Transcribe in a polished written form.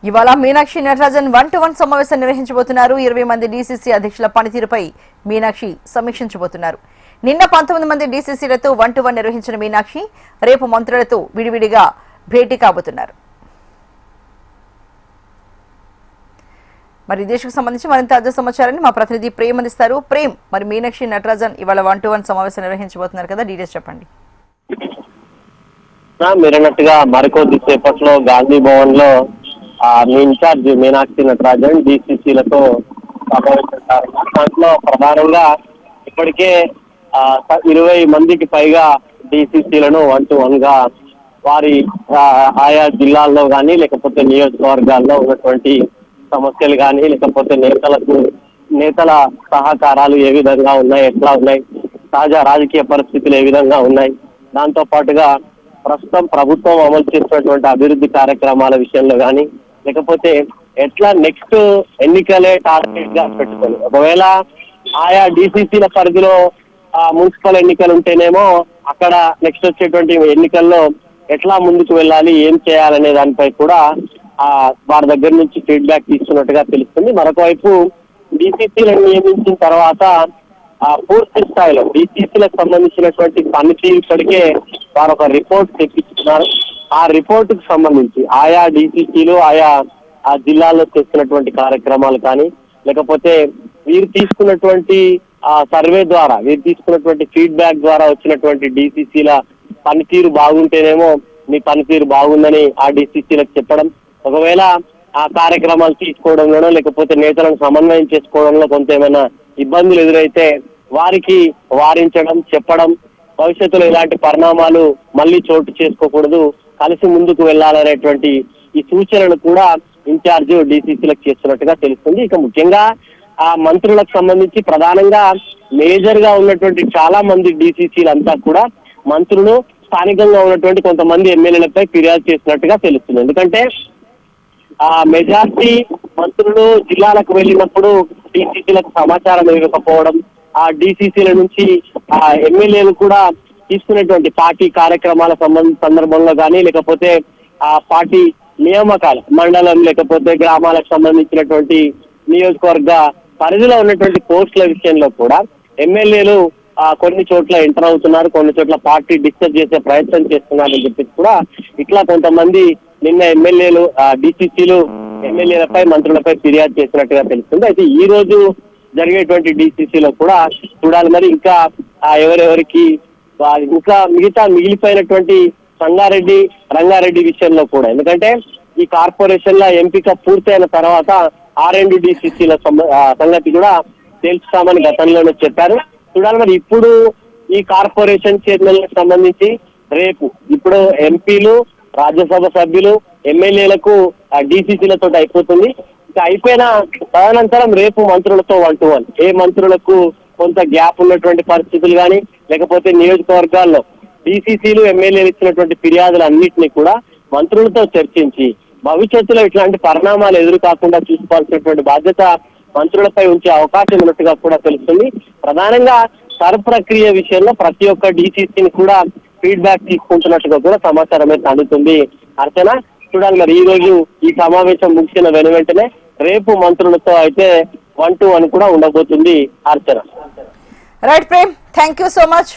ఇవాళ మీనాక్షి నటరాజన్ 1-to-1 సమావేశం నిర్వహించబోతున్నారు. 20 మంది డీసీసీ అధ్యక్షుల పనితీరుపై మీనాక్షి సమీక్షించబోతున్నారు. నిన్న 19 మంది డీసీసీలతో 1-to-1 నిర్వహించిన మీనాక్షి రేపు మంత్రులతో విడివిడిగా భేటీ కాబోతున్నారు. మరి దేశకు సంబంధించి మరింత తాజా సమాచారాన్ని మా ప్రతినిధి ప్రేమ్ అందిస్తారు. ప్రేమ్, మరి మీనాక్షి నటరాజన్ ఇవాళ 1-to-1 సమావేశం నిర్వహించబోతున్నారు కదా, డీటెయిల్స్ చెప్పండి. మీరన్నట్టుగా మరికొద్ది సేపట్లో గాంధీ భవన్ లో మీ ఇన్ఛార్జ్ మీనాక్షి నటరాజన్ డీసీసీలతో సమావేశించారు. దాంట్లో ప్రధానంగా ఇప్పటికే 20 మందికి పైగా డీసీసీలను 1-to-1 గా వారి ఆయా జిల్లాల్లో కానీ లేకపోతే నియోజకవర్గాల్లో ఉన్నటువంటి సమస్యలు కానీ లేకపోతే నేతల సహకారాలు ఏ విధంగా ఉన్నాయి, ఎట్లా ఉన్నాయి, తాజా రాజకీయ పరిస్థితులు ఏ విధంగా ఉన్నాయి, దాంతో పాటుగా ప్రస్తుతం ప్రభుత్వం అమలు చేస్తున్నటువంటి అభివృద్ధి కార్యక్రమాల విషయంలో కానీ లేకపోతే ఎట్లా నెక్స్ట్ ఎన్నికలే టార్గెట్ గా పెట్టుకొని ఒకవేళ ఆయా డీసీసీల పరిధిలో మున్సిపల్ ఎన్నికలు ఉంటేనేమో అక్కడ నెక్స్ట్ వచ్చేటువంటి ఎన్నికల్లో ఎట్లా ముందుకు వెళ్ళాలి, ఏం చేయాలనే దానిపై కూడా వారి దగ్గర నుంచి ఫీడ్బ్యాక్ తీసుకున్నట్టుగా తెలుస్తుంది. మరొక వైపు డీసీసీలను నియమించిన తర్వాత పూర్తి స్థాయిలో డీసీసీలకు సంబంధించినటువంటి పనితీరు ఇప్పటికే వారు ఒక రిపోర్ట్ తెప్పించుకున్నారు. ఆ రిపోర్ట్ కు సంబంధించి ఆయా డీసీసీలు ఆయా జిల్లాల్లో చేస్తున్నటువంటి కార్యక్రమాలు కానీ లేకపోతే వీరు తీసుకున్నటువంటి సర్వే ద్వారా వీరు తీసుకున్నటువంటి ఫీడ్బ్యాక్ ద్వారా వచ్చినటువంటి డీసీసీల పనితీరు బాగుంటేనేమో మీ పనితీరు బాగుందని ఆ డీసీసీలకు చెప్పడం, ఒకవేళ ఆ కార్యక్రమాలు తీసుకోవడంలోనో లేకపోతే నేతలను సమన్వయం చేసుకోవడంలో కొంత ఏమైనా ఇబ్బందులు ఎదురైతే వారికి వారించడం, చెప్పడం, భవిష్యత్తులో ఇలాంటి పరిణామాలు మళ్ళీ చోటు చేసుకోకూడదు, కలిసి ముందుకు వెళ్లాలనేటువంటి ఈ సూచనలు కూడా ఇన్ఛార్జ్ డీసీసీలకు చేస్తున్నట్టుగా తెలుస్తుంది. ఇక ముఖ్యంగా ఆ మంత్రులకు సంబంధించి ప్రధానంగా మేజర్ గా ఉన్నటువంటి చాలా మంది డీసీసీలంతా కూడా మంత్రులు స్థానికంగా ఉన్నటువంటి కొంతమంది ఎమ్మెల్యేలపై ఫిర్యాదు చేసినట్టుగా తెలుస్తుంది. ఎందుకంటే మెజార్టీ మంత్రులు జిల్లాలకు వెళ్ళినప్పుడు డీసీసీలకు సమాచారం ఇవ్వకపోవడం, ఆ డీసీసీల నుంచి ఎమ్మెల్యేలు కూడా తీసుకునేటువంటి పార్టీ కార్యక్రమాల సందర్భంలో కానీ లేకపోతే ఆ పార్టీ నియామకాలు మండలం లేకపోతే గ్రామాలకు సంబంధించినటువంటి నియోజకవర్గ పరిధిలో ఉన్నటువంటి పోస్టుల విషయంలో కూడా ఎమ్మెల్యేలు కొన్ని చోట్ల ఎంటర్ అవుతున్నారు, కొన్ని చోట్ల పార్టీ డిస్టర్బ్ చేసే ప్రయత్నం చేస్తున్నారని చెప్పేసి కూడా ఇట్లా కొంతమంది నిన్న ఎమ్మెల్యేలు డీసీసీలు ఎమ్మెల్యేలపై మంత్రులపై ఫిర్యాదు చేసినట్టుగా తెలుస్తుంది. అయితే ఈ రోజు జరిగేటువంటి డీసీసీలో కూడా చూడాలి మరి ఇంకా ఎవరెవరికి ఇంకా మిగిలిపోయినటువంటి రంగారెడ్డి విషయంలో కూడా, ఎందుకంటే ఈ కార్పొరేషన్ ల ఎంపిక పూర్తయిన తర్వాత R&D డీసీసీల సంగతి కూడా తెలుస్తామని గతంలోనే చెప్పారు. చూడాలి మరి ఇప్పుడు ఈ కార్పొరేషన్ చైర్మన్లకు సంబంధించి రేపు ఇప్పుడు ఎంపీలు, రాజ్యసభ సభ్యులు, ఎమ్మెల్యేలకు డీసీసీలతో అయిపోతుంది. ఇక అయిపోయిన తదనంతరం రేపు మంత్రులతో 1-to-1 ఏ మంత్రులకు కొంత గ్యాప్ ఉన్నటువంటి పరిస్థితులు కానీ లేకపోతే నియోజకవర్గాల్లో డీసీసీలు ఎమ్మెల్యేలు ఇచ్చినటువంటి ఫిర్యాదులన్నింటినీ కూడా మంత్రులతో చర్చించి భవిష్యత్తులో ఇట్లాంటి పరిణామాలు ఎదురు కాకుండా చూసుకోవాల్సినటువంటి బాధ్యత మంత్రులపై ఉంచే అవకాశం ఉన్నట్టుగా కూడా తెలుస్తుంది. ప్రధానంగా సర్ ప్రక్రియ విషయంలో ప్రతి ఒక్క డీసీసీని కూడా ఫీడ్బ్యాక్ తీసుకుంటున్నట్టుగా కూడా సమాచారం అయితే అందుతుంది. అర్చన, చూడాలి మరి ఈ రోజు ఈ సమావేశం ముగిసిన వెంటనే రేపు మంత్రులతో అయితే 1-to-1 కూడా ఉండబోతుంది. Archana. Right Prem, thank you so much.